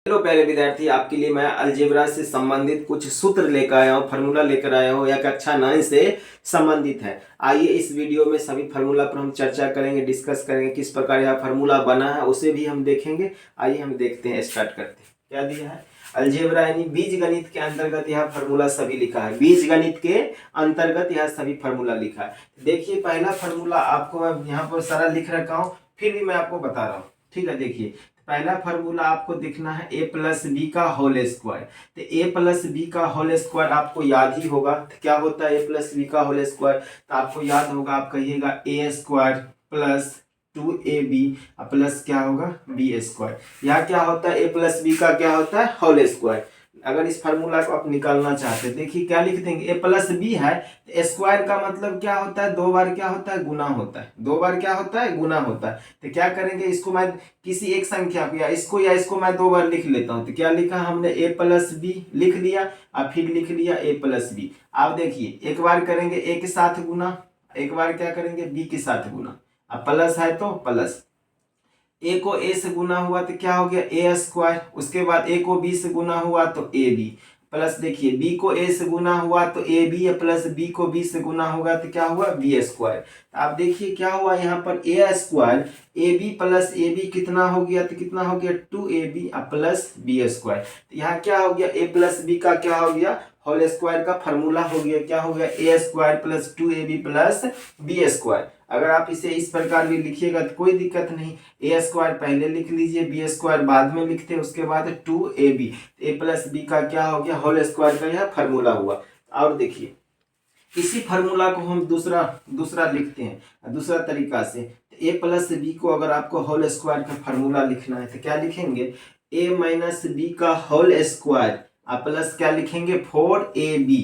Hello प्यारे विद्यार्थी, आपके लिए मैं अलजेब्रा से संबंधित कुछ सूत्र लेकर आया हूँ, फार्मूला लेकर आया हूँ, या कक्षा 9 से संबंधित है। आइए इस वीडियो में सभी फार्मूला पर हम चर्चा करेंगे, डिस्कस करेंगे, किस प्रकार यह फार्मूला बना है उसे भी हम देखेंगे। आइए हम देखते हैं, स्टार्ट करते हैं। क्या दिया है? अलजेब्रा यानी बीज गणित के अंतर्गत यह फार्मूला सभी लिखा है। बीज गणित के अंतर्गत यह सभी फार्मूला लिखा है। देखिए, पहला फार्मूला आपको मैं यहाँ पर सारा लिख रखा हूँ, फिर भी मैं आपको बता रहा हूँ। ठीक है, देखिए पहला फार्मूला आपको दिखना है ए प्लस बी का होल स्क्वायर। तो ए प्लस बी का होल स्क्वायर आपको याद ही होगा। तो क्या होता है ए प्लस बी का होल स्क्वायर? तो आपको याद होगा, आप कहिएगा ए स्क्वायर प्लस 2ab प्लस क्या होगा बी स्क्वायर। यह क्या होता है? ए प्लस बी का क्या होता है? Whole square. अगर इस फार्मूला को आप निकालना चाहते हैं, देखिए क्या लिख देंगे, ए प्लस बी है, स्क्वायर का मतलब क्या होता है? दो बार क्या होता है? गुना होता है। दो बार क्या होता है? गुना होता है। तो क्या करेंगे, इसको मैं किसी एक संख्या को या इसको मैं दो बार लिख लेता हूं। तो क्या लिखा हमने? ए प्लस बी लिख लिया और फिर लिख लिया ए प्लस बी। आप देखिए, एक बार करेंगे ए के साथ गुना, एक बार क्या करेंगे बी के साथ गुना। अब प्लस है तो प्लस, ए को ए से गुना हुआ तो क्या हो गया? ए स्क्वायर। उसके बाद ए को बी से गुना हुआ तो ए बी प्लस, देखिए बी को ए से गुना हुआ तो ए बी प्लस बी को बी से गुना होगा तो क्या हुआ? B square. तो आप देखिए क्या हुआ यहाँ पर, a square a B plus A b कितना हो गया? तो कितना हो गया? 2ab plus B square. तो यहाँ क्या हो गया? ए प्लस बी का क्या हो गया? होल स्क्वायर का फॉर्मूला हो गया। क्या हो गया? ए square plus 2ab plus B square. अगर आप इसे इस प्रकार भी लिखिएगा तो कोई दिक्कत नहीं। ए स्क्वायर पहले लिख लीजिए, बी स्क्वायर बाद में लिखते हैं, उसके बाद 2ab। ए प्लस बी का क्या हो गया? होल स्क्वायर का यह फार्मूला हुआ। और देखिए, इसी फार्मूला को हम दूसरा लिखते हैं दूसरा तरीका से। ए प्लस बी को अगर आपको होल स्क्वायर का फार्मूला लिखना है तो क्या लिखेंगे? ए माइनस बी का होल स्क्वायर प्लस क्या लिखेंगे? 4ab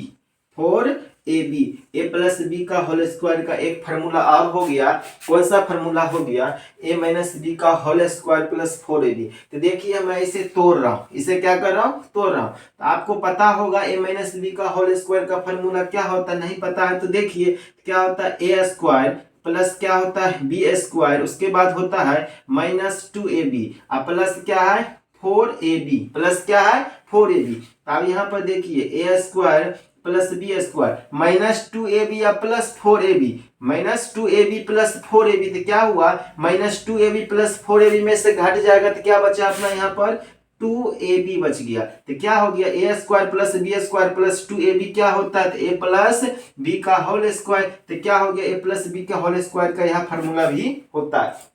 ए प्लस बी का होल स्क्वायर का एक फार्मूला और हो गया। कौन सा फार्मूला हो गया? ए माइनस बी का होल स्क्वायर प्लस 4ab। तो देखिए मैं इसे तोड़ रहा हूँ, इसे क्या कर रहा हूँ? तोड़ रहा हूँ। तो आपको पता होगा ए माइनस बी का होल स्क्वायर का फार्मूला क्या होता है। नहीं पता है तो देखिए क्या होता है, ए स्क्वायर प्लस क्या होता है? बी स्क्वायर, उसके बाद होता है माइनस 2ab प्लस क्या है? 4ab प्लस क्या है? 4ab। अब यहाँ पर देखिए a square plus B square minus 2ab या plus 4ab, minus 2ab plus 4ab। तो क्या हुआ? माइनस 2ab प्लस 4ab में से घट जाएगा तो क्या बचा अपना यहाँ पर? 2ab बच गया। तो क्या हो गया? ए square plus B square plus 2ab क्या होता है? तो ए प्लस बी का होल स्क्वायर। तो क्या हो गया? ए प्लस बी का होल स्क्वायर का यह फार्मूला भी होता है।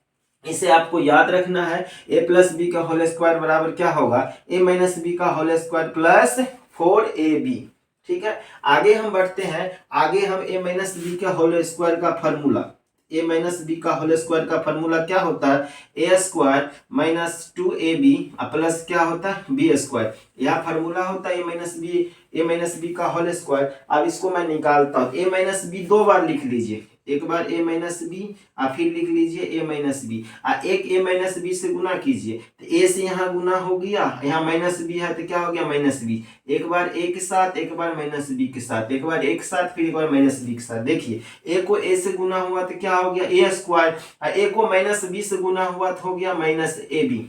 इसे आपको याद रखना है। ए प्लस बी का होल स्क्वायर बराबर क्या होगा? ए माइनस बी का होल स्क्वायर प्लस 4ab। ठीक है, आगे हम बढ़ते हैं। आगे हम ए माइनस बी का होल स्क्वायर का फॉर्मूला, ए माइनस बी का होल स्क्वायर का फॉर्मूला क्या होता है? ए स्क्वायर माइनस 2ab प्लस क्या होता है? B square. यह फार्मूला होता है ए माइनस बी का होल स्क्वायर। अब इसको मैं निकालता हूँ। ए माइनस बी दो बार लिख लीजिए, एक बार ए माइनस बी और फिर लिख लीजिए ए माइनस बी, एक ए माइनस बी से गुना कीजिए तो ए से यहाँ गुना हो गया, यहाँ माइनस बी है तो क्या हो गया? Minus B. एक बार ए के साथ, एक बार माइनस बी के साथ, एक बार ए के साथ, फिर एक बार माइनस बी के साथ। देखिए ए को ए से गुना हुआ तो क्या हो गया? ए स्क्वायर। ए को माइनस बी से गुना हुआ तो हो गया माइनस ए बी।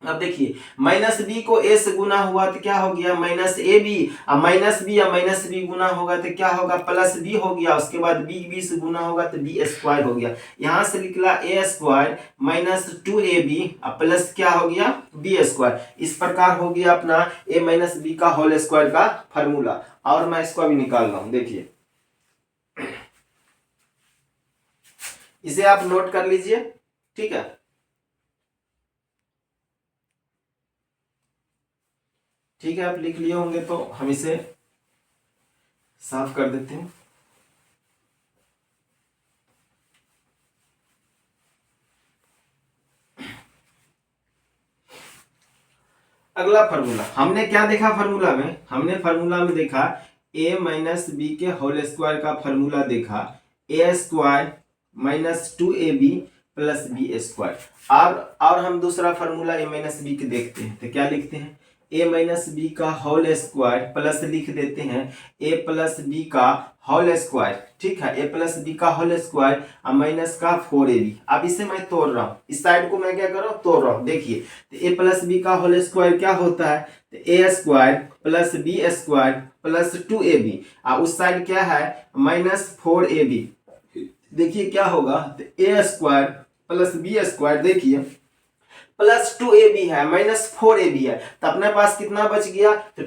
अब देखिए माइनस बी को ए से गुना हुआ तो क्या हो गया? माइनस ए बी। अब माइनस बी या माइनस बी गुना होगा तो क्या होगा? प्लस बी हो गया। उसके बाद बी बी से गुना होगा तो बी स्क्वायर हो गया। यहां से निकला A square minus 2ab plus क्या हो गया? B square. इस प्रकार हो गया अपना ए माइनस बी का होल स्क्वायर का फॉर्मूला। और मैं इसको अभी निकाल रहा हूं, देखिए इसे आप नोट कर लीजिए। ठीक है, ठीक है, आप लिख लिए होंगे तो हम इसे साफ कर देते हैं। अगला फार्मूला हमने क्या देखा? फार्मूला में हमने फार्मूला में देखा ए माइनस बी के होल स्क्वायर का फार्मूला देखा, a square minus 2ab plus B square. और हम दूसरा फार्मूला ए माइनस बी के देखते हैं तो क्या लिखते हैं? ए माइनस बी का होल स्क्वायर प्लस लिख देते हैं ए प्लस बी का होल स्क्वायर, ठीक है, ए प्लस बी का होल स्क्वायर और माइनस का 4ab। अब इसे मैं तोड़ रहा हूँ, इस साइड को मैं क्या कर रहा हूँ, तोड़ रहा हूँ। देखिए तो ए प्लस बी का होल स्क्वायर क्या होता है, तो ए square plus B square plus 2ab और उस साइड क्या है माइनस 4ab। देखिए क्या होगा, तो ए स्क्वायर प्लस बी स्क्वायर, देखिए प्लस 2ab है माइनस 4ab है, तो अपने पास कितना बच गया, तो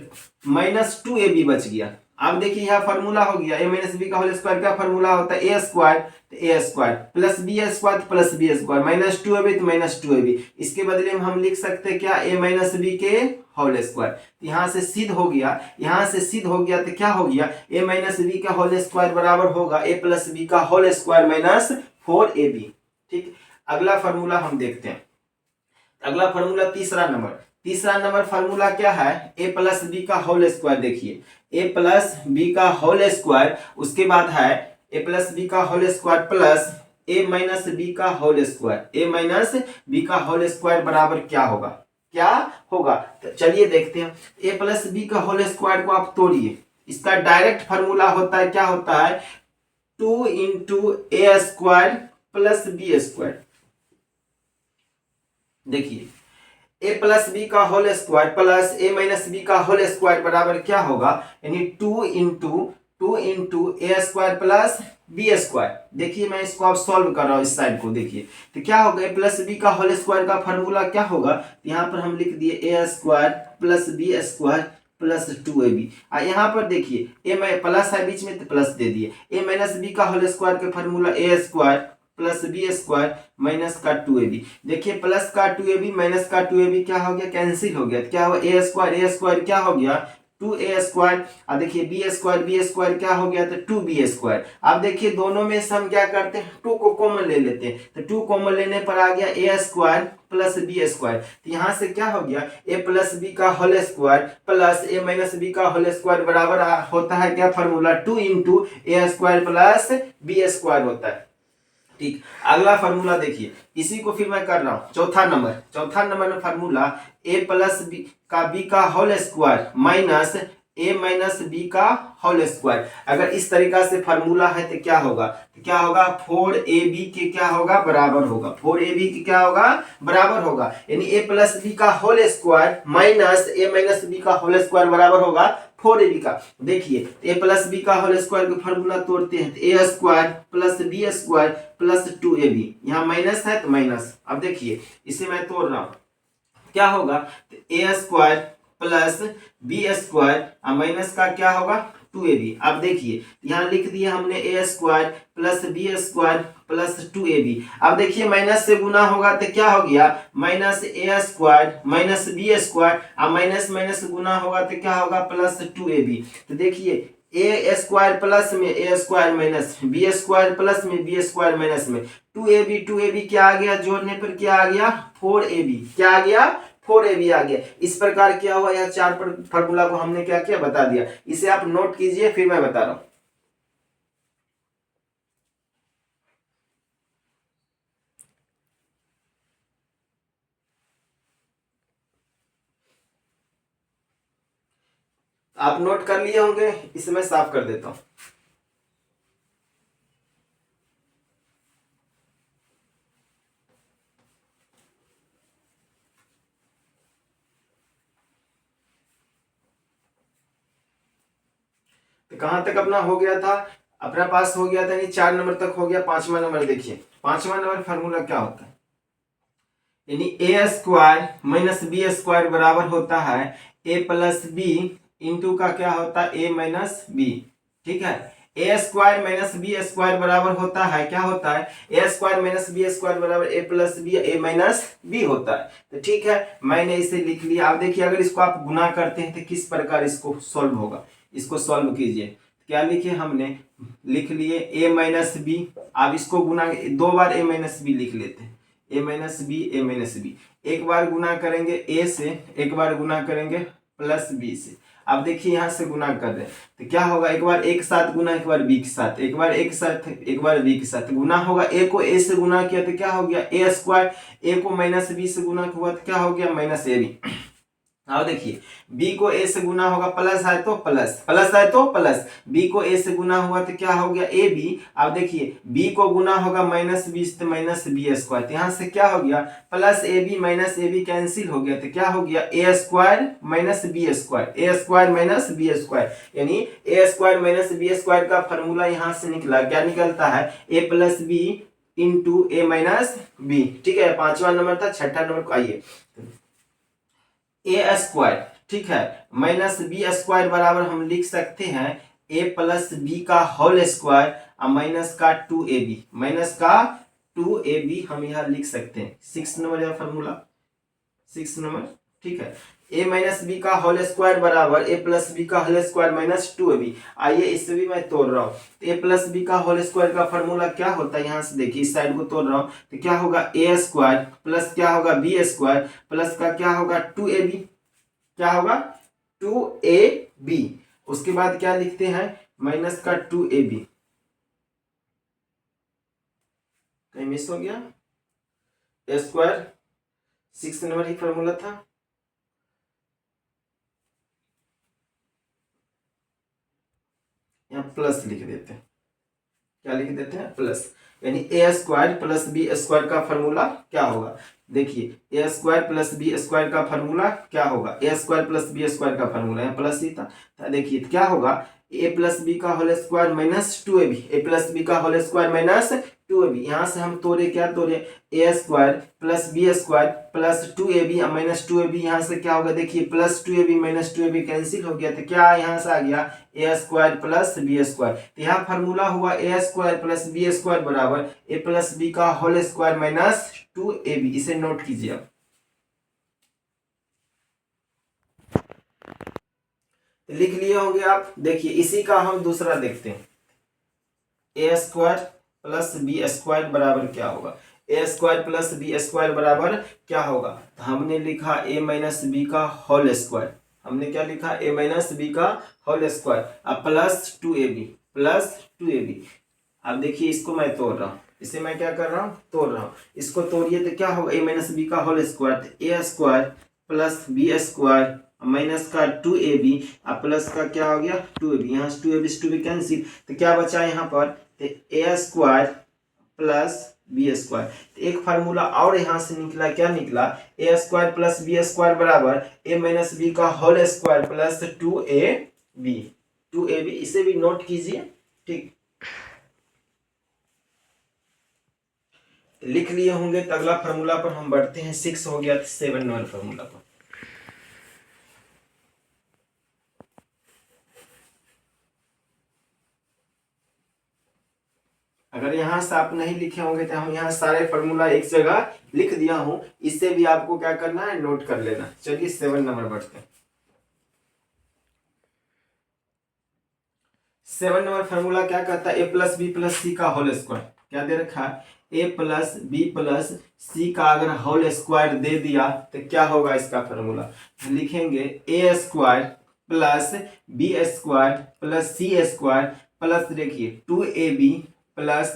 माइनस 2ab बच गया। अब देखिए यह फार्मूला हो गया, ए माइनस बी का होल स्क्वायर का फार्मूला होता है ए स्क्वायर, तो ए square plus B square plus B square minus 2ab तो माइनस 2ab। इसके बदले में हम लिख सकते हैं क्या, ए माइनस बी के होल स्क्वायर। यहाँ से सिद्ध हो गया, यहाँ से सिद्ध हो गया तो क्या हो गया, ए माइनस बी का होल स्क्वायर बराबर होगा ए प्लस बी का होल स्क्वायर माइनस 4ab। ठीक, अगला फार्मूला हम देखते हैं। अगला फार्मूला तीसरा नंबर फार्मूला क्या है, ए प्लस बी का होल स्क्वायर। देखिए ए प्लस बी का होल स्क्वायर, उसके बाद है ए प्लस बी का whole square plus a minus B का होल स्क्वायर। ए माइनस बी का होल स्क्वायर बराबर क्या होगा, क्या होगा, तो चलिए देखते हैं। ए प्लस बी का होल स्क्वायर को आप तोड़िए, इसका डायरेक्ट फार्मूला होता है, क्या होता है, 2 इंटू ए स्क्वायर प्लस बी स्क्वायर। देखिए ए प्लस बी का whole square plus a minus B का होल स्क्वायर बराबर क्या होगा, यानी 2 इंटू ए स्क्वायर प्लस बी स्क्वायर। देखिए मैं इसको अब सॉल्व कर रहा हूँ, इस साइड को देखिए तो क्या होगा, ए प्लस बी का होल स्क्वायर का फार्मूला क्या होगा, यहाँ पर हम लिख दिए a square plus B square plus 2ab। यहाँ पर देखिए ए प्लस है बीच में तो प्लस दे दिए, ए माइनस बी का होल स्क्वायर का formula a square plus B square minus का 2ab। देखिए प्लस का 2ab माइनस का 2ab क्या हो गया, कैंसिल हो गया, तो क्या हुआ, ए स्क्वायर क्या हो गया 2a स्क्वायर। अब देखिए बी स्क्वायर क्या हो गया, तो 2b स्क्वायर। अब देखिए दोनों में से हम क्या करते हैं, 2 को कॉमन ले लेते हैं, तो 2 कॉमन लेने पर आ गया ए स्क्वायर प्लस बी स्क्वायर। तो यहाँ से क्या हो गया, ए प्लस बी का whole square plus a minus B का होल स्क्वायर बराबर होता है क्या फार्मूला, 2 इंटू ए स्क्वायर प्लस बी स्क्वायर होता है। ठीक, अगला फार्मूला देखिए, इसी को फिर मैं कर रहा हूं, चौथा नंबर में फार्मूला ए प्लस बी का whole square minus a minus B का होल स्क्वायर। अगर इस तरीका से फार्मूला है तो क्या होगा, 4ab के क्या होगा, बराबर होगा, 4ab के क्या होगा, बराबर होगा, यानी ए प्लस बी का whole square minus a minus B का होल स्क्वायर बराबर होगा 4ab का। देखिए ए प्लस बी का होल स्क्वायर का फार्मूला तोड़ते हैं, तो ए square plus B square plus 2ab, यहाँ माइनस है तो माइनस। अब देखिए इसे मैं तोड़ रहा हूँ, क्या होगा, तो ए square plus B square minus का क्या होगा 2ab। अब देखिए यहाँ लिख दिया हमने a square plus B square plus 2ab। अब देखिए माइनस से गुना होगा तो क्या हो गया, minus a square minus B square minus minus गुना होगा तो क्या होगा, प्लस 2ab। तो देखिए ए स्क्वायर प्लस में a square minus B square plus में बी स्क्वायर माइनस में 2ab क्या आ गया, जोड़ने पर क्या आ गया 4ab, क्या आ गया 4ab आ गया। इस प्रकार क्या हुआ, यह चार फार्मूला को हमने क्या किया बता दिया, इसे आप नोट कीजिए फिर मैं बता रहा हूं। आप नोट कर लिए होंगे, इसे मैं साफ कर देता हूं। तो कहां तक अपना हो गया था, अपना पास हो गया था, यानी 4 नंबर तक हो गया। 5वां नंबर देखिए, 5वां नंबर फार्मूला क्या होता है, यानी ए स्क्वायर माइनस बी स्क्वायर बराबर होता है ए प्लस बी इंटू का क्या होता है, ए माइनस बी। ठीक है, ए स्क्वायर माइनस बी स्क्वायर बराबर होता है, क्या होता है, ए स्क्वायर माइनस बी स्क्वायर बराबर ए plus B A minus B होता है। तो ठीक है, मैंने इसे लिख लिया। आप देखिए अगर इसको आप गुना करते हैं तो किस प्रकार इसको सॉल्व होगा, इसको सॉल्व कीजिए। क्या लिखे हमने, लिख लिए ए माइनस बी। अब इसको गुना 2 बार ए माइनस बी लिख लेते हैं, ए माइनस बी। एक बार गुना करेंगे ए से, एक बार गुना करेंगे प्लस बी से। अब देखिए यहाँ से गुना कर रहे हैं तो क्या होगा, एक बार एक साथ गुना, एक बार बी के साथ, एक बार एक साथ, एक बार बी के साथ गुना होगा। ए को ए से गुना किया तो क्या हो गया ए स्क्वायर, ए को माइनस बी से गुना हुआ तो क्या हो गया माइनस ए बी। हाँ देखिए, b को a से गुना होगा, प्लस है तो प्लस, प्लस है तो प्लस, b को a से गुना हुआ तो क्या हो गया ए बी। अब देखिए b को गुना होगा माइनस बी तो माइनस बी स्क्वायर, तो यहाँ से क्या हो गया plus A B minus A B cancel हो गया, तो क्या हो गया ए स्क्वायर माइनस बी स्क्वायर, ए स्क्वायर माइनस बी स्क्वायर, यानी ए स्क्वायर माइनस बी स्क्वायर का फॉर्मूला यहाँ से निकला, क्या निकलता है a plus B into A minus B. ठीक है, पांचवा नंबर था। छठा नंबर को आइए, ए स्क्वायर, ठीक है, माइनस बी स्क्वायर बराबर हम लिख सकते हैं ए प्लस बी का होल स्क्वायर और माइनस का 2ab, माइनस का 2ab हम यहाँ लिख सकते हैं। 6 नंबर यह फॉर्मूला, 6 नंबर, ठीक है। ए माइनस बी का होल स्क्वायर बराबर ए प्लस बी का होल स्क्वायर माइनस 2ab। आइए इससे भी मैं तोड़ रहा हूँ, तो ए प्लस बी का होल स्क्वायर का फॉर्मूला क्या होता है, यहाँ से देखिए इस साइड को तोड़ रहा हूँ, तो क्या होगा ए स्क्वायर प्लस क्या होगा बी स्क्वायर प्लस का क्या होगा 2ab, क्या होगा 2ab। उसके बाद क्या लिखते हैं माइनस का 2ab, कहीं मिस हो गया, ए स्क्वायर 6 नंबर ही फॉर्मूला था, यहाँ प्लस लिख देते हैं, क्या लिख देते हैं प्लस, यानी ए स्क्वायर प्लस बी स्क्वायर का फॉर्मूला क्या होगा, देखिए a square plus B square का फॉर्मूला क्या होगा, a square plus B square का फॉर्मूला यहाँ प्लस ही था, तो देखिए क्या होगा ए प्लस बी का whole square minus 2ab, a plus b का होल स्क्वायर माइनस 2ab। यहाँ से हम तोड़े क्या तोड़े a square plus B square plus 2ab minus 2ab, यहाँ से क्या होगा देखिए plus 2ab minus 2ab cancel हो गया, तो क्या यहाँ से आ गया ए स्क्वायर प्लस बी स्क्वायर। तो यहाँ फार्मूला हुआ ए स्क्वायर प्लस बी स्क्वायर बराबर ए प्लस बी का होल स्क्वायर माइनस 2ab, इसे नोट कीजिए आप। लिख लिए होंगे आप। देखिए इसी का हम दूसरा देखते हैं, ए स्क्वायर प्लस बी स्क्वायर बराबर क्या होगा, a square plus B square बराबर क्या होगा, तो हमने लिखा ए माइनस बी का होल स्क्वायर, हमने क्या लिखा ए माइनस बी का होल स्क्वायर अब प्लस 2ab, प्लस 2ab। अब देखिए इसको मैं तोड़ रहा हूँ, इसे मैं क्या कर रहा हूँ तोड़ रहा हूँ, इसको तोड़िए तो क्या होगा ए माइनस बी का होल स्क्वायर, तो ए square plus B square minus का 2ab प्लस का क्या हो गया 2ab, यहाँ से 2ab से 2ab कैंसिल, तो क्या बचा यहाँ पर, तो ए स्क्वायर प्लस बी स्क्वायर। तो एक फार्मूला और यहाँ से निकला, क्या निकला A square plus B square बराबर ए माइनस बी का whole square plus 2ab, 2ab, इसे भी नोट कीजिए, ठीक, लिख लिए होंगे। तो अगला फार्मूला पर हम बढ़ते हैं, 6 हो गया 7 नंबर फार्मूला पर। अगर यहाँ से आप नहीं लिखे होंगे तो हम यहाँ सारे फार्मूला एक जगह लिख दिया हूं, इससे भी आपको क्या करना है नोट कर लेना। चलिए 7 नंबर बढ़ते हैं। 7 नंबर फार्मूला क्या कहता है, a plus b plus c का होल स्क्वायर, क्या दे रखा है a plus b plus c का अगर होल स्क्वायर दे दिया तो क्या होगा इसका फार्मूला, लिखेंगे a square plus B square plus c square plus देखिए 2ab प्लस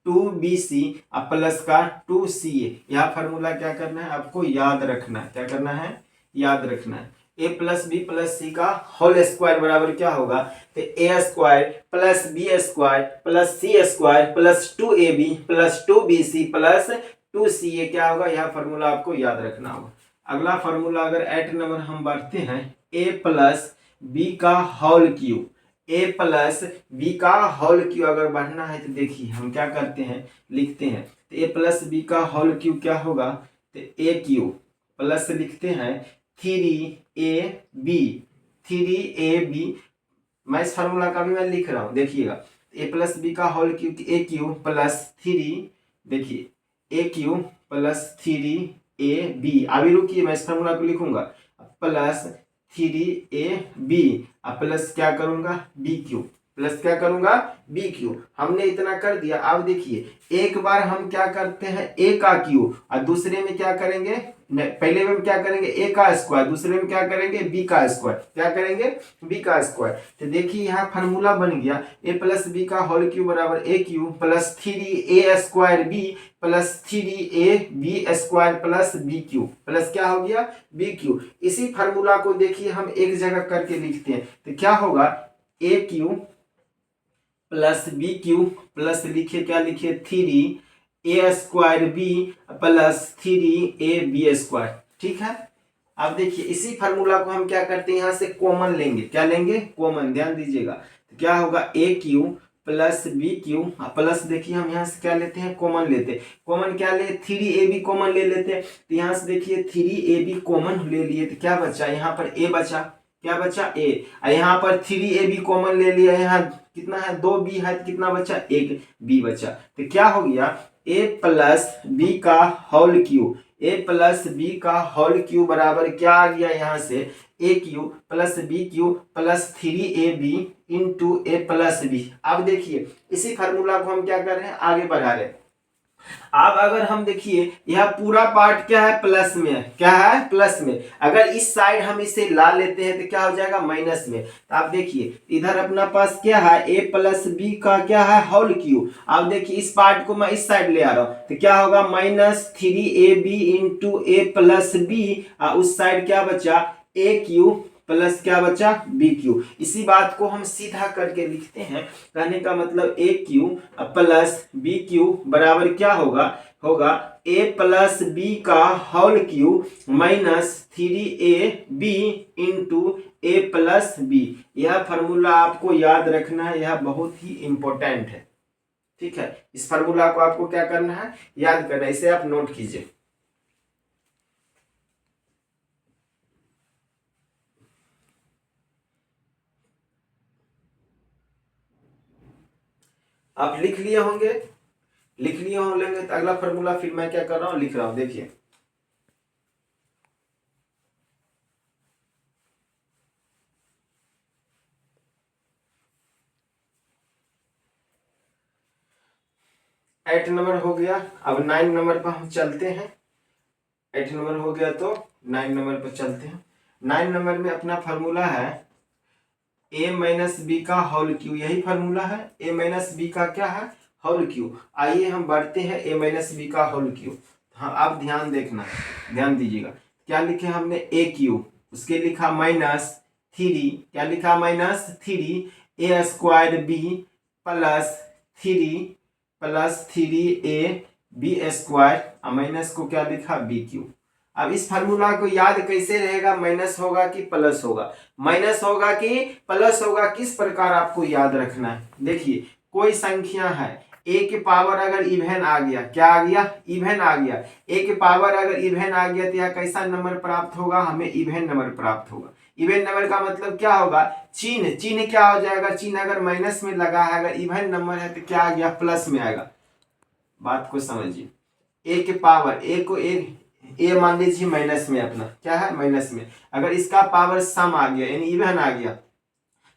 2bc प्लस का 2ca। यह फार्मूला क्या करना है आपको याद रखना है, क्या करना है याद रखना है। A plus b plus c का होल स्क्वायर बराबर क्या होगा, तो ए square plus B square plus c square plus 2ab plus 2bc plus 2ca, क्या होगा यह फार्मूला आपको याद रखना होगा। अगला फार्मूला अगर 8 नंबर हम बढ़ते हैं, ए प्लस बी का होल क्यूब, ए प्लस बी का होल क्यूब अगर बढ़ना है तो देखिए हम क्या करते हैं लिखते हैं, तो ए प्लस बी का होल क्यूब क्या होगा, तो ए क्यूब प्लस लिखते हैं 3ab, 3ab, मैं इस फार्मूला का भी मैं लिख रहा हूँ देखिएगा, ए प्लस बी का होल क्यूब ए क्यूब प्लस 3, देखिए ए क्यूब प्लस 3ab, अभी रुकिए मैं इस फार्मूला को लिखूंगा, प्लस 3ab प्लस क्या करूंगा बी क्यूब प्लस क्या करूंगा बी क्यू। हमने इतना कर दिया। अब देखिए एक बार हम क्या करते हैं ए का क्यू और दूसरे में क्या करेंगे, पहले में हम क्या करेंगे ए का स्क्वायर, दूसरे में क्या करेंगे बी का स्क्वायर, क्या करेंगे बी का स्क्वायर। तो देखिए यहाँ फार्मूला बन गया ए प्लस बी का होल क्यू बराबर a cube plus 3a square B plus 3a B square plus b cube plus क्या हो गया बी क्यू। इसी फार्मूला को देखिए हम एक जगह करके लिखते हैं तो क्या होगा a cube plus b cube plus लिखे क्या लिखे 3a square B plus 3a B square. ठीक है। अब देखिए इसी फार्मूला को हम क्या करते हैं यहाँ से कॉमन लेंगे, क्या लेंगे कॉमन, ध्यान दीजिएगा। तो क्या होगा a cube plus b cube plus देखिए हम यहाँ से क्या लेते हैं कॉमन लेते हैं, कॉमन क्या ले 3ab कॉमन ले लेते हैं। तो यहाँ से देखिए 3ab कॉमन ले लिए तो क्या बचा यहाँ पर ए बचा, क्या बचा ए, यहाँ पर 3ab कॉमन ले लिया, यहाँ कितना है 2b है तो कितना बचा एक b बचा। तो क्या हो गया a प्लस बी का whole cube, a plus b का होल क्यू बराबर क्या आ गया यहाँ से a cube plus b cube plus 3ab into a plus b. अब देखिए इसी फार्मूला को हम क्या कर रहे हैं आगे बढ़ा रहे हैं। अब अगर हम देखिए यह पूरा पार्ट क्या है प्लस में है, क्या है प्लस में, अगर इस साइड हम इसे ला लेते हैं तो क्या हो जाएगा माइनस में। तो आप देखिए इधर अपना पास क्या है ए प्लस बी का क्या है होल क्यू। अब देखिए इस पार्ट को मैं इस साइड ले आ रहा हूं तो क्या होगा minus 3ab into a plus B, उस साइड क्या बचा ए क्यू प्लस क्या बचा बी क्यू। इसी बात को हम सीधा करके लिखते हैं, कहने का मतलब a cube plus b cube बराबर क्या होगा, होगा ए प्लस बी का whole cube minus 3ab into a plus b. यह फार्मूला आपको याद रखना है, यह बहुत ही इंपॉर्टेंट है। ठीक है, इस फार्मूला को आपको क्या करना है याद करना है, इसे आप नोट कीजिए। आप लिख लिए होंगे, लिख लिए होंगे तो अगला फार्मूला फिर मैं क्या कर रहा हूं लिख रहा हूं। देखिए एट नंबर हो गया, अब 9 नंबर पर हम चलते हैं। 8 नंबर हो गया तो 9 नंबर पर चलते हैं। 9 नंबर में अपना फार्मूला है a माइनस बी का होल क्यू, यही फार्मूला है a माइनस बी का क्या है होल क्यू। आइए हम बढ़ते हैं a माइनस बी का होल क्यू। हाँ आप ध्यान देखना, ध्यान दीजिएगा क्या लिखे हमने ए क्यू, उसके लिखा माइनस 3, क्या लिखा minus 3a square B plus 3a B square minus को क्या लिखा बी क्यू। अब इस फार्मूला को याद कैसे रहेगा, माइनस होगा कि प्लस होगा, माइनस होगा कि प्लस होगा, किस प्रकार आपको याद रखना है। देखिए कोई संख्या है ए के पावर अगर इवेन आ गया, क्या आ गया इवेन आ गया, ए के पावर अगर इवेन आ गया तो यह कैसा नंबर प्राप्त होगा, हमें इवेन नंबर प्राप्त होगा। इवेन नंबर का मतलब क्या होगा चिन्ह, चिन्ह क्या हो जाएगा, चिन्ह अगर माइनस में लगा है, अगर इवेन नंबर है तो क्या आ गया प्लस में आएगा। बात को समझिए, ए के पावर ए को ए मान लीजिए माइनस में, अपना क्या है माइनस में, अगर इसका पावर सम आ गया यानी इवन आ गया तो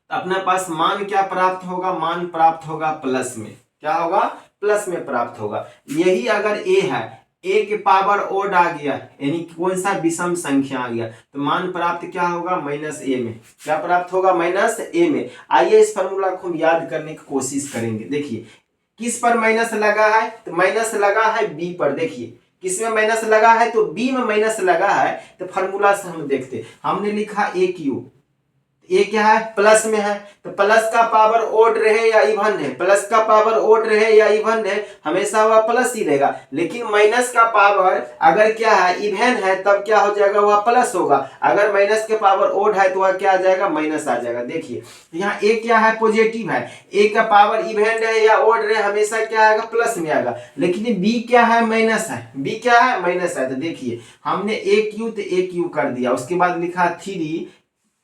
अपने पास मान क्या प्राप्त होगा, मान प्राप्त होगा प्लस में, क्या होगा प्लस में प्राप्त होगा। यही अगर ए है, ए के पावर ओड आ गया यानी कौन सा विषम संख्या आ गया तो मान प्राप्त क्या होगा माइनस ए में, क्या प्राप्त होगा माइनस ए में। आइए इस फार्मूला को हम याद करने की कोशिश करेंगे। देखिए किस पर माइनस लगा है, तो माइनस लगा है बी पर। देखिए किस में माइनस लगा है तो बी में माइनस लगा है, तो फार्मूला से हम देखते, हमने लिखा ए क्यू, ए क्या है प्लस में है, तो प्लस का पावर ओड रहे या इवन है, प्लस का पावर ओड रहे या इवन है हमेशा वह प्लस ही रहेगा। लेकिन माइनस का पावर अगर क्या है इवन है तब क्या हो जाएगा वह प्लस होगा, अगर माइनस के पावर ओड है तो वह क्या आ जाएगा माइनस आ जाएगा। देखिए यहाँ ए क्या है पॉजिटिव है, ए का पावर इवन रहे या ओड रहे हमेशा क्या आएगा प्लस में आएगा। लेकिन बी क्या है माइनस है, बी क्या है माइनस है, तो देखिए हमने ए क्यू तो ए क्यू कर दिया, उसके बाद लिखा 3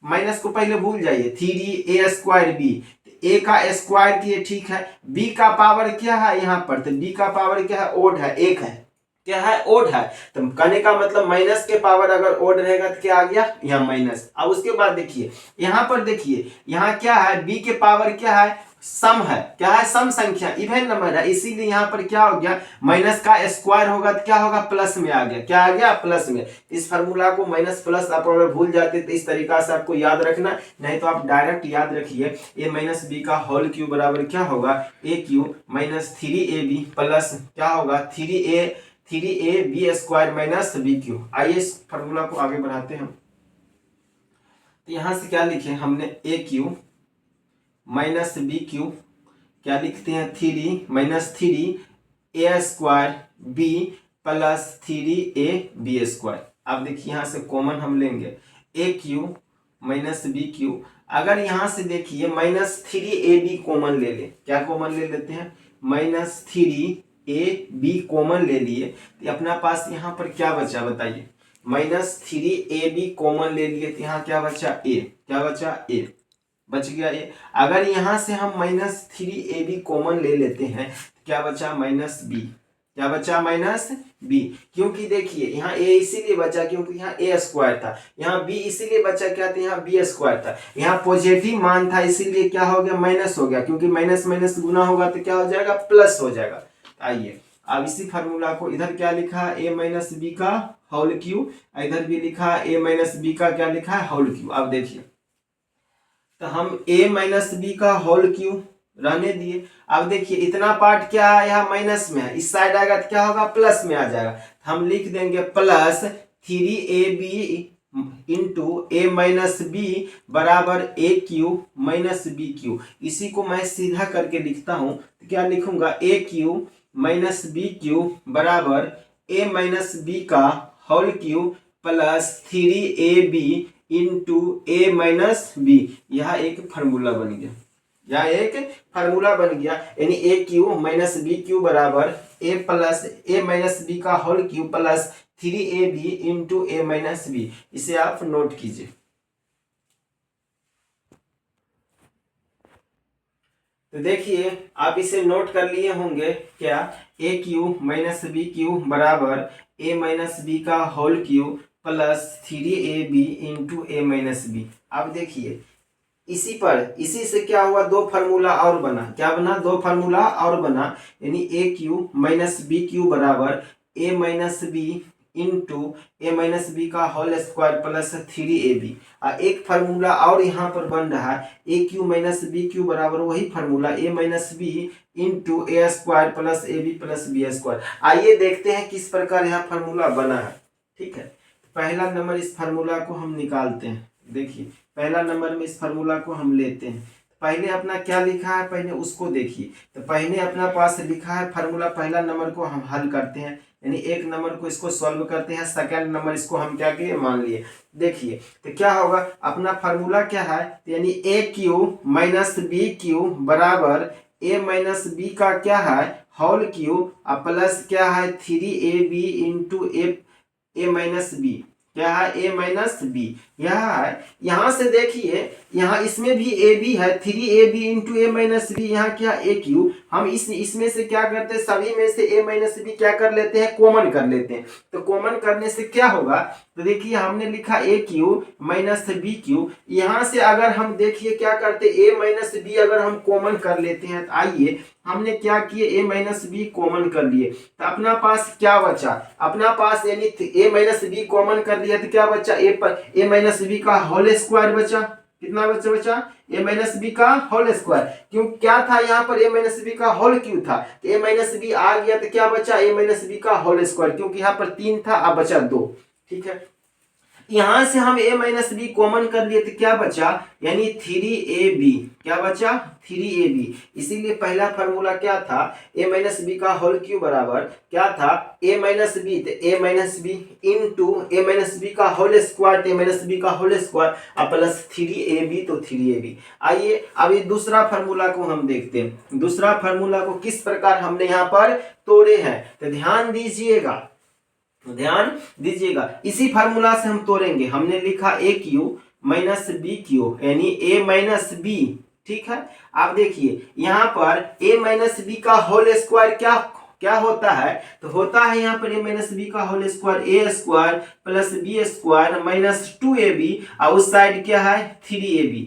माइनस को पहले भूल जाइए 3a स्क्वायर बी, ए का स्क्वायर किए ठीक है, बी का पावर क्या है यहाँ पर, तो बी का पावर क्या है ओड है एक है, क्या है, ओड है। तो कहने का मतलब माइनस के पावर अगर ओड रहेगा तो क्या आ गया, यहाँ माइनस। अब उसके बाद देखिए यहाँ पर, देखिए यहाँ क्या है, b के पावर क्या है, सम है, क्या है, सम संख्या, इवन नंबर है, इसीलिए यहाँ पर क्या हो गया, माइनस का स्क्वायर होगा तो क्या होगा, प्लस में आ गया, क्या आ गया, प्लस में। इस फार्मूला को माइनस प्लस आप अगर भूल जाते तो इस तरीका से आपको याद रखना, नहीं तो आप डायरेक्ट याद रखिए a माइनस बी का होल क्यूब बराबर क्या होगा, a cube minus 3ab plus क्या होगा, 3a B square minus B cube. आइए इस फार्मूला को आगे बढ़ाते हैं। तो यहां से क्या लिखे हमने, a cube minus B cube, क्या लिखते हैं, 3 minus 3a square b plus 3ab square. अब देखिए यहां से कॉमन हम लेंगे, a cube minus B cube, अगर यहां से देखिए माइनस 3ab कॉमन ले ले, क्या कॉमन ले लेते हैं, माइनस 3ab कॉमन ले लिए, तो अपना पास यहाँ पर क्या बचा बताइए, माइनस 3ab कॉमन ले लिए तो यहाँ क्या बचा, a, क्या बचा, a बच गया ये। अगर यहां से हम माइनस 3ab कॉमन ले लेते हैं तो क्या बचा, माइनस b, क्या बचा, माइनस b, क्योंकि देखिए यहाँ a इसीलिए बचा क्योंकि यहाँ a स्क्वायर था, यहाँ b इसीलिए बचा क्या था, यहाँ b स्क्वायर था, यहाँ पॉजिटिव मान था इसीलिए क्या हो गया, माइनस हो गया, क्योंकि माइनस माइनस गुना होगा तो क्या हो जाएगा, प्लस हो जाएगा। आइए अब इसी फार्मूला को इधर क्या लिखा, a माइनस बी का होल क्यूब, इधर भी लिखा a माइनस बी का क्या लिखा है, होल क्यूब। अब देखिए तो हम a माइनस बी का होल क्यूब रहने दिए। अब देखिए इतना पार्ट क्या है, यहाँ माइनस में है, इस साइड आएगा तो क्या होगा, प्लस में आ जाएगा, हम लिख देंगे plus 3ab into a minus B बराबर a cube minus B cube. इसी को मैं सीधा करके लिखता हूं तो क्या लिखूंगा, a cube minus B cube बराबर a माइनस बी का whole cube plus 3ab into ए माइनस बी। यह एक फार्मूला बन गया, यह एक फार्मूला बन गया, यानी ए क्यू माइनस बी क्यू बराबर ए प्लस ए माइनस बी का whole cube plus 3ab into ए माइनस बी। इसे आप नोट कीजिए। तो देखिए आप इसे नोट कर लिए होंगे क्या, a cube minus B cube बराबर ए माइनस बी का whole cube plus 3ab into ए माइनस बी। अब देखिए इसी से क्या हुआ, दो फार्मूला और बना, क्या बना, दो फार्मूला और बना, यानी ए क्यू माइनस बी क्यू बराबर ए माइनस बी इंटू ए माइनस बी का होल स्क्वायर प्लस 3ab। एक फार्मूला और यहाँ पर बन रहा है, ए क्यू माइनस बी क्यू बराबर वही formula A minus B into A square plus A B plus B square. आइए देखते हैं किस प्रकार यह फार्मूला बना है। ठीक है, पहला नंबर इस फार्मूला को हम निकालते हैं। देखिए पहला नंबर में इस फार्मूला को हम लेते हैं, पहले अपना क्या लिखा है पहले उसको देखिए। तो पहले अपना पास लिखा है फार्मूला, पहला नंबर को हम हल करते हैं, यानी एक नंबर को इसको सॉल्व करते हैं, सेकंड नंबर इसको हम क्या किए मान लिए। देखिए तो क्या होगा, अपना फार्मूला क्या है, यानी ए क्यू माइनस बी क्यू बराबर ए माइनस बी का क्या है होल क्यू प्लस क्या है 3ab इंटू ए माइनस बी, क्या है ए माइनस बी। यह है, यहां से देखिए यहाँ इसमें भी ए बी है, 3ab इंटू ए माइनस बी, यहाँ क्या ए क्यू। हम इसमें से क्या करते हैं, सभी में से ए माइनस बी क्या कर लेते हैं, कॉमन कर लेते हैं। तो कॉमन करने से क्या होगा, तो देखिए हमने लिखा ए क्यू माइनस बी क्यू, यहाँ से अगर हम देखिए क्या करते ए माइनस बी अगर हम कॉमन कर लेते हैं, तो आइए हमने क्या किए ए माइनस बी कॉमन कर लिए, तो अपना पास क्या बचा, अपना पास यानी ए माइनस बी कॉमन कर लिया तो क्या बचा, ए माइनस बी का होल स्क्वायर बचा। कितना बचा ए माइनस बी का होल स्क्वायर, क्यों क्या था यहाँ पर ए माइनस बी का होल क्यू था, तो ए माइनस बी आ गया तो क्या बचा ए माइनस बी का होल स्क्वायर, क्योंकि यहाँ पर 3 था अब बचा 2। ठीक है, यहां से हम a माइनस बी कॉमन कर लिए तो क्या बचा, यानी 3ab, क्या बचा 3ab। इसीलिए पहला फार्मूला क्या था, a माइनस बी का होल क्यू बराबर क्या था a माइनस बी, तो a minus B into A minus B का whole square, a minus B का होल स्क्वायर प्लस 3ab, तो 3ab। आइए अभी दूसरा फार्मूला को हम देखते हैं, दूसरा फार्मूला को किस प्रकार हमने यहाँ पर तोड़े हैं, तो ध्यान दीजिएगा, ध्यान दीजिएगा। इसी फार्मूला से हम तोड़ेंगे, हमने लिखा ए क्यू माइनस बी क्यू यानी ए माइनस बी। ठीक है, आप देखिए यहाँ पर ए माइनस बी का होल स्क्वायर क्या क्या होता है, तो होता है यहाँ पर a माइनस बी का होल स्क्वायर, ए square plus B square minus 2ab, और उस साइड क्या है 3ab,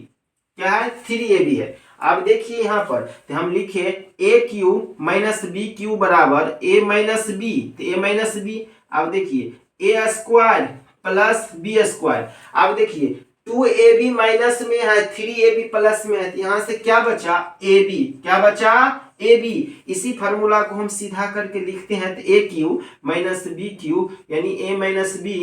क्या है 3ab है। अब देखिए यहाँ पर तो हम लिखे ए क्यू माइनस बी क्यू बराबर ए माइनस बी, तो ए माइनस बी, अब देखिए a square plus B square, अब देखिए 2ab माइनस में है 3ab प्लस में है, यहाँ से क्या बचा ab, क्या बचा ab। इसी फार्मूला को हम सीधा करके लिखते हैं, तो a cube minus B Q यानी ए माइनस बी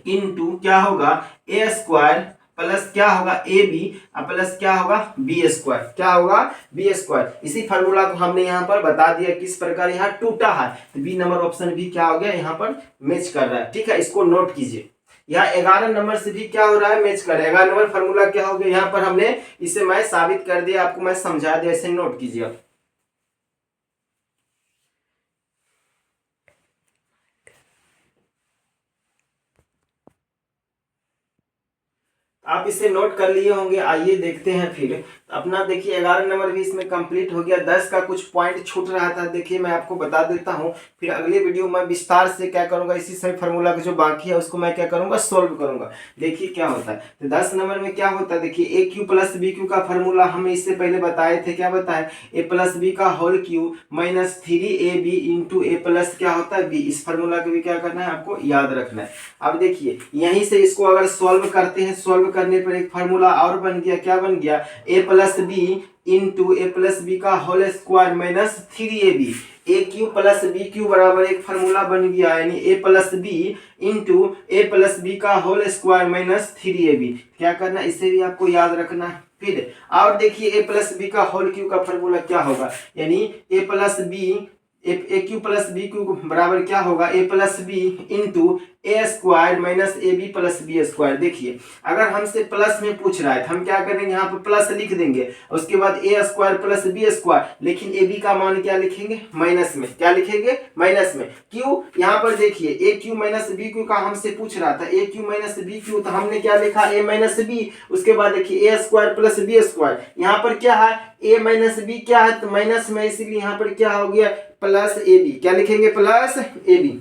इंटू क्या होगा ए स्क्वायर प्लस क्या होगा ए बी प्लस क्या होगा बी स्क्वायर, क्या होगा बी स्क्वायर। इसी फार्मूला को हमने यहाँ पर बता दिया किस प्रकार यहाँ टूटा है, तो बी नंबर ऑप्शन भी क्या हो गया यहाँ पर मैच कर रहा है। ठीक है, इसको नोट कीजिए, यहाँ 11 नंबर से भी क्या हो रहा है मैच कर रहा है। 11 नंबर फार्मूला क्या हो गया यहाँ पर हमने इसे मैं साबित कर दिया, आपको मैं समझा दिया, इसे नोट कीजिए। आप इसे नोट कर लिए होंगे। आइए देखते हैं फिर अपना, देखिए 11 नंबर भी इसमें कंप्लीट हो गया। 10 का कुछ पॉइंट छूट रहा था, देखिए मैं आपको बता देता हूं, फिर अगले वीडियो में विस्तार से क्या करूंगा, इसी सभी फार्मूला का जो बाकी है उसको मैं क्या करूंगा सोल्व करूंगा। देखिए क्या होता है, तो 10 नंबर में क्या होता है, देखिए a cube plus b cube का फार्मूला हमें इससे पहले बताए थे, क्या बताए ए प्लस बी का whole cube minus 3ab into a plus क्या होता है बी। इस फार्मूला को भी क्या करना है आपको याद रखना है। अब देखिए यहीं से इसको अगर सोल्व करते हैं, सोल्व करने पर एक फार्मूला और बन गया, क्या बन गया a plus B into a plus b का होल स्क्वायर माइनस 3ab। ए क्यू प्लस बी क्यू बराबर एक फार्मूला बन गया, यानी a plus B into a plus b का होल स्क्वायर माइनस 3ab। क्या करना, इसे भी आपको याद रखना है। फिर और देखिए ए प्लस बी का होल क्यू का फार्मूला क्या होगा, यानी a plus B a cube plus b cube बराबर क्या होगा a plus B into A square minus A B plus B square. देखिए अगर हमसे प्लस में पूछ रहा है तो हम क्या करेंगे, यहाँ पर प्लस लिख देंगे, उसके बाद ए स्क्वायर प्लस बी स्क्वायर, लेकिन ए बी का मान क्या लिखेंगे माइनस में, क्या लिखेंगे माइनस में। क्यों, यहाँ पर देखिए a cube minus B cube का हमसे पूछ रहा था, ए क्यू माइनस बी क्यू, तो हमने क्या लिखा ए माइनस बी, उसके बाद देखिए a square plus B square, यहाँ पर क्या है ए माइनस बी क्या है तो माइनस में, इसीलिए यहाँ पर क्या हो गया प्लस ए बी, क्या लिखेंगे प्लस ए बी।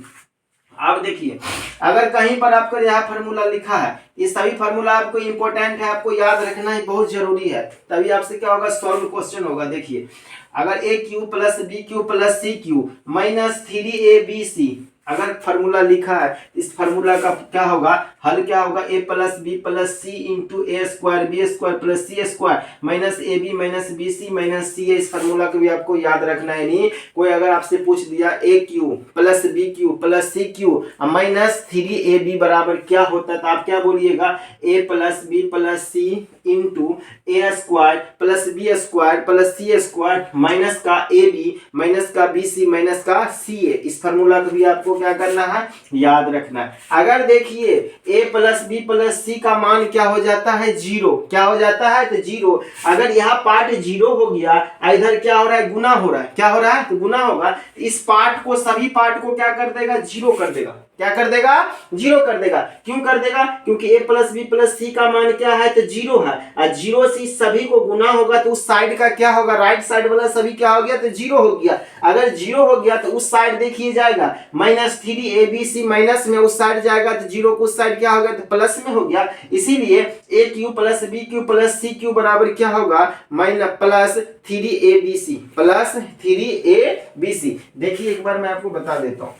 अब देखिए अगर कहीं पर आपका यह फार्मूला लिखा है, ये सभी फार्मूला आपको इंपॉर्टेंट है, आपको याद रखना ही बहुत जरूरी है, तभी आपसे क्या होगा सॉल्व क्वेश्चन होगा। देखिए अगर a cube plus b cube plus c cube minus 3ab अगर फार्मूला लिखा है, इस फार्मूला का क्या होगा हल, क्या होगा a plus b plus c into A square b square plus c square minus A B minus b c minus c. इस फार्मूला को भी आपको याद रखना है। नहीं कोई अगर आपसे पूछ दिया a cube plus b cube plus c cube minus 3ab बराबर क्या होता है, तो आप क्या बोलिएगा a plus b plus c into A square plus B square plus c square minus का ए बी माइनस का बी सी माइनस का सी ए। इस फार्मूला को भी आपको क्या करना है याद रखना है। अगर देखिए a plus b plus c का मान क्या हो जाता है जीरो, क्या हो जाता है तो जीरो, अगर यहाँ पार्ट जीरो हो गया, इधर क्या हो रहा है गुना हो रहा है, क्या हो रहा है तो गुना होगा, इस पार्ट को सभी पार्ट को क्या कर देगा जीरो कर देगा, क्या कर देगा जीरो कर देगा। क्यों कर देगा, क्योंकि a plus b plus c का मान क्या है तो जीरो है, और जीरो से सभी को गुना होगा तो उस साइड का क्या होगा राइट साइड वाला सभी क्या हो गया तो जीरो हो गया। अगर जीरो हो गया तो उस साइड देखिए जाएगा माइनस 3ab माइनस में उस साइड जाएगा तो जीरो को उस साइड क्या हो गया तो प्लस में हो गया। इसीलिए a cube plus b cube plus c cube बराबर क्या होगा minus plus 3abc plus 3abc। देखिए एक बार मैं आपको बता देता हूं,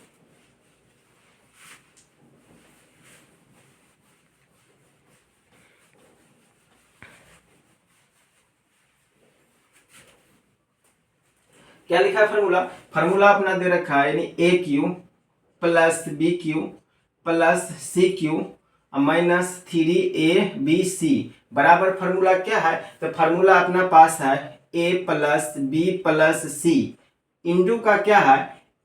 क्या लिखा है फार्मूला, फार्मूला अपना दे रखा है यानी ए cube plus b cube plus c cube minus 3abc बराबर फार्मूला क्या है, तो फार्मूला अपना पास है a plus b plus c into का क्या है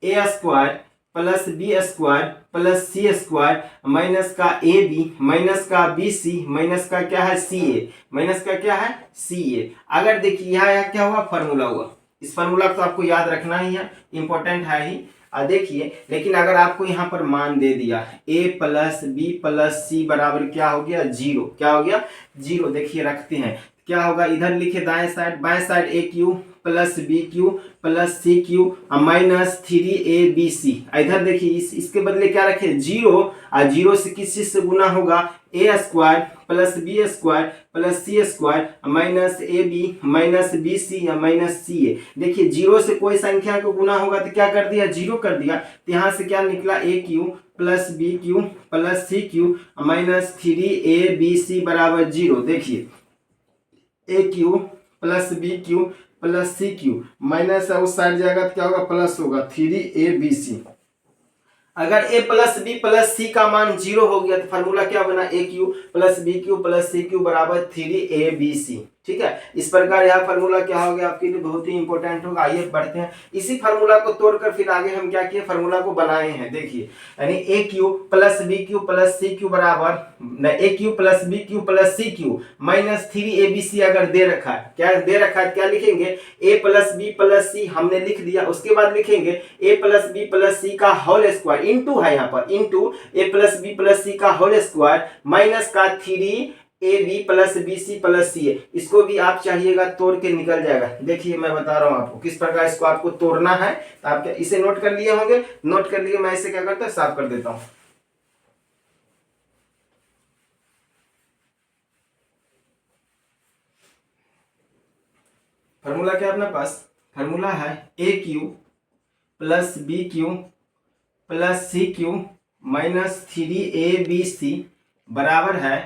ए square plus B square plus c square minus का ए बी माइनस का बी सी माइनस का क्या है सी ए माइनस का क्या है सी ए। अगर देखिए यहाँ क्या हुआ फार्मूला हुआ, इस फार्मूला को आपको याद रखना ही है, इंपॉर्टेंट है ही। देखिए लेकिन अगर आपको यहाँ पर मान दे दिया a plus b plus c बराबर क्या हो गया जीरो, क्या हो गया जीरो। देखिए रखते हैं क्या होगा, इधर लिखे दाएं साइड बाएं side a cube plus b cube plus c cube minus 3abc। इधर देखिए इसके बदले क्या रखे, जीरो, और जीरो से किस चीज से गुना होगा, a square plus B square plus c square minus A B minus b c या माइनस सी ए। देखिए जीरो से कोई संख्या को गुना होगा तो क्या कर दिया, जीरो कर दिया, तो यहाँ से क्या निकला, a cube plus b cube plus c cube minus 3abc बराबर जीरो। देखिए a cube plus b cube plus c cube minus उस साइड जाएगा तो क्या होगा, प्लस होगा 3abc। अगर a plus b plus c का मान जीरो हो गया तो फार्मूला क्या बना, a cube plus b cube plus c cube बराबर 3abc। ठीक है, इस प्रकार यह फार्मूला क्या हो गया आपके लिए, बहुत ही इंपॉर्टेंट होगा। आइए बढ़ते हैं, इसी फार्मूला को तोड़कर फिर आगे हम क्या किए, फार्मूला को बनाए हैं। देखिए यानी ए cube plus b cube plus c cube बराबर a cube plus b cube plus c cube minus 3abc अगर दे रखा है, क्या दे रखा है, क्या लिखेंगे, a plus b plus c हमने लिख दिया, उसके बाद लिखेंगे a plus b plus c का होल स्क्वायर, इंटू है यहाँ पर, into a plus b plus c का होल स्क्वायर माइनस का 3ab plus b c plus c a. इसको भी आप चाहिएगा तोड़ के निकल जाएगा। देखिए मैं बता रहा हूं आपको किस प्रकार इसको आपको तोड़ना है, तो आप इसे नोट कर लिए होंगे, नोट कर लिए, मैं इसे क्या करता हूं, साफ कर देता हूं। फार्मूला क्या है अपने पास, फार्मूला है ए cube plus b cube plus c cube minus 3abc बराबर है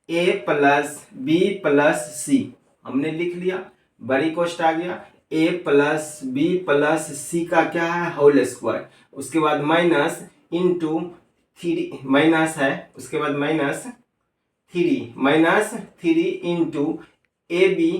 a plus b plus c. हमने लिख लिया, बड़ी कोष्ट आ गया, a plus b plus c का क्या है, होल स्क्वायर, उसके बाद माइनस इंटू 3 माइनस है, उसके बाद minus 3 into A B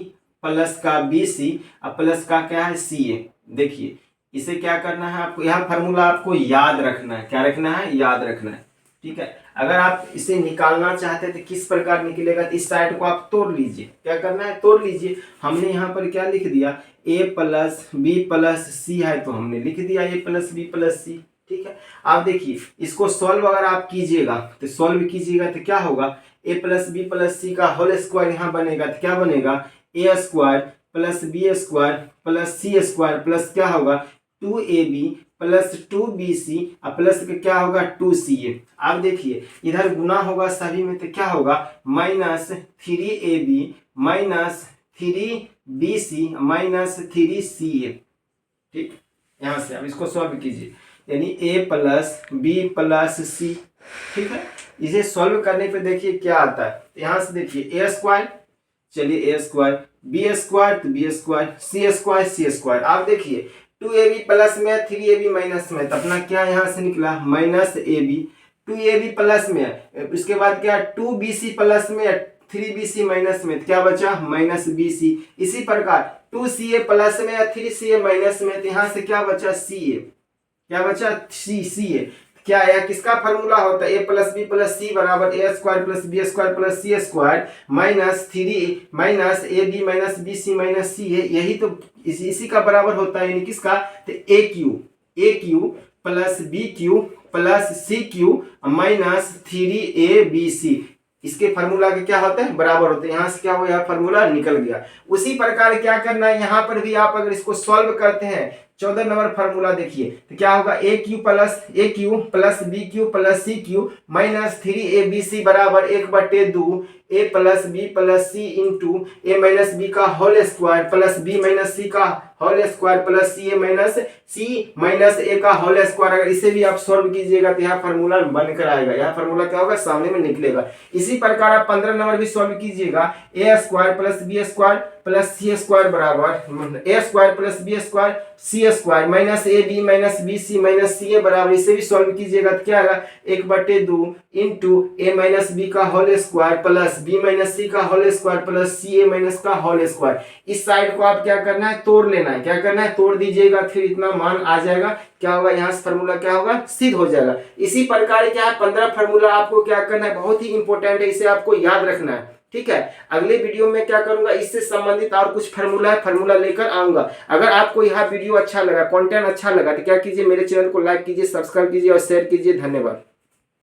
plus का बी सी और प्लस का क्या है, सी ए। देखिए इसे क्या करना है आपको, यह फार्मूला आपको याद रखना है, क्या रखना है, याद रखना है। ठीक है, अगर आप इसे निकालना चाहते हैं तो किस प्रकार निकलेगा, तो इस साइड को आप तोड़ लीजिए, क्या करना है, तोड़ लीजिए। हमने यहाँ पर क्या लिख दिया, ए प्लस बी प्लस सी है तो हमने लिख दिया ए प्लस बी प्लस सी। ठीक है, आप देखिए इसको सॉल्व अगर आप कीजिएगा तो सॉल्व कीजिएगा तो क्या होगा, a plus b plus c का होल स्क्वायर यहाँ बनेगा तो क्या बनेगा, a square plus B square plus c square plus क्या होगा 2ab प्लस 2bc और प्लस के क्या होगा 2ca। आप देखिए इधर गुना होगा सभी में तो क्या होगा, minus 3ab minus 3bc minus 3ca। ठीक, यहाँ से अब इसको सॉल्व कीजिए, यानी a प्लस बी प्लस सी। ठीक है, इसे सॉल्व करने पे देखिए क्या आता है, यहाँ से देखिए ए स्क्वायर, चलिए ए स्क्वायर, बी स्क्वायर तो B square, c square c square. आप देखिए 2ab प्लस में 3ab माइनस में, तो अपना क्या यहाँ से निकला, माइनस ab, 2ab प्लस में, उसके बाद क्या 2bc प्लस में 3bc माइनस में, तो क्या बचा, माइनस bc। इसी प्रकार 2ca प्लस में 3ca माइनस में, तो यहाँ से क्या बचा, ca, क्या बचा, ca। क्या है, किसका फार्मूला होता है, a plus b plus c बराबर a square plus B square plus c square minus 3 minus A B minus b c minus c है, यही तो इसी का बराबर होता है, यानी किसका, तो a cube plus b cube plus c cube minus 3abc। इसके फार्मूला के क्या होता है, बराबर होते हैं। यहाँ से क्या हुआ, यह फार्मूला निकल गया। उसी प्रकार क्या करना है, यहाँ पर भी आप अगर इसको सॉल्व करते हैं 14 नंबर फार्मूला देखिए तो क्या होगा, a cube plus b cube plus c cube minus 3abc बराबर 1/2 a plus b plus c into A minus B का whole square plus b minus c का whole square plus c minus a का whole square. अगर इसे भी आप solve कीजिएगा तो यह फार्मूला बनकर आएगा, यह फार्मूला क्या होगा, सामने में निकलेगा। इसी प्रकार आप 15 नंबर भी सॉल्व कीजिएगा, a square plus B square plus c square बराबर a square plus B square c square minus A B minus b c minus c a बराबर, इसे भी सॉल्व कीजिएगा तो क्या आएगा, 1/2 इंटू ए माइनस बी का whole square plus b minus c का whole square plus c a minus का होल स्क्वायर। इस साइड को आप क्या करना है, तोड़ लेना है, क्या करना है, तोड़ दीजिएगा, फिर इतना मान आ जाएगा, क्या होगा, यहाँ से फार्मूला क्या होगा, सिद्ध हो जाएगा। इसी प्रकार क्या है, 15 फार्मूला आपको क्या करना है, बहुत ही इंपॉर्टेंट है, इसे आपको याद रखना है। ठीक है, अगले वीडियो में क्या करूंगा, इससे संबंधित और कुछ फार्मूला लेकर आऊंगा। अगर आपको यह वीडियो अच्छा लगा, कंटेंट अच्छा लगा तो क्या कीजिए, मेरे चैनल को लाइक कीजिए, सब्सक्राइब कीजिए और शेयर कीजिए। धन्यवाद।